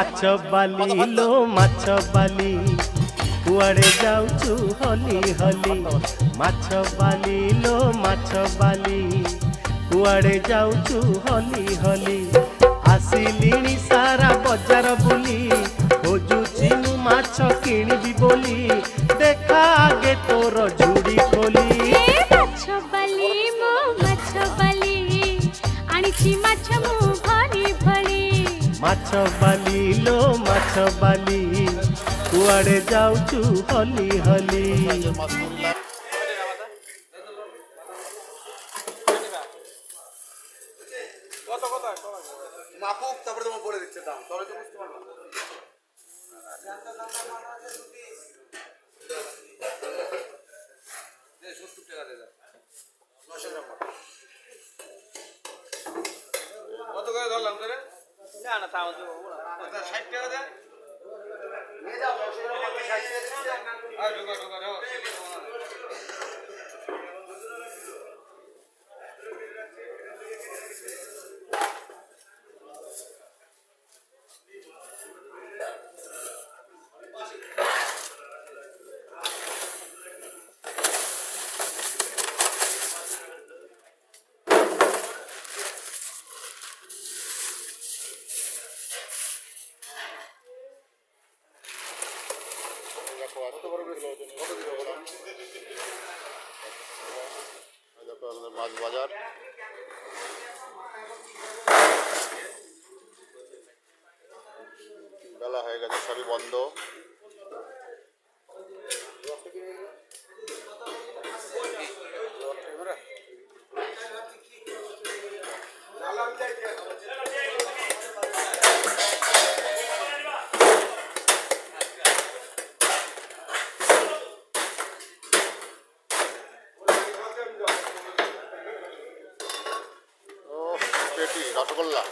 মাছ বালি লো মাছ বালি কুয়াড়ে যাউছু হলি হলি মাছ বালি লো মাছ বালি কুয়াড়ে যাউছু হলি হলি আসিলিଣି সারা বজার বুলি খোঁজুছি মু মাছ কিনিবি বলি দেখা আগে তোর ঝুড়ি খোলি মাছ বালি মো মাছ বালি আনিছি মাছ মু ভরি ভরি মাছ বালি লো মাছ বালি কুয়াড়ে যাউছু হলি হলি মাপুক তারপরে তোমার বলে দিচ্ছে দাম তাহলে তো বুঝতে পারবো কত করে ধরলাম তোরে না না তাও তো 60 টাকা দেন নিয়ে যাও 100 টাকা মধ্যে 60 টাকা আর ঢোকা ঢোকা দাও মাছ বাজার বেলা হয়ে গেছে সবই বন্ধ পেটি রসগোল্লা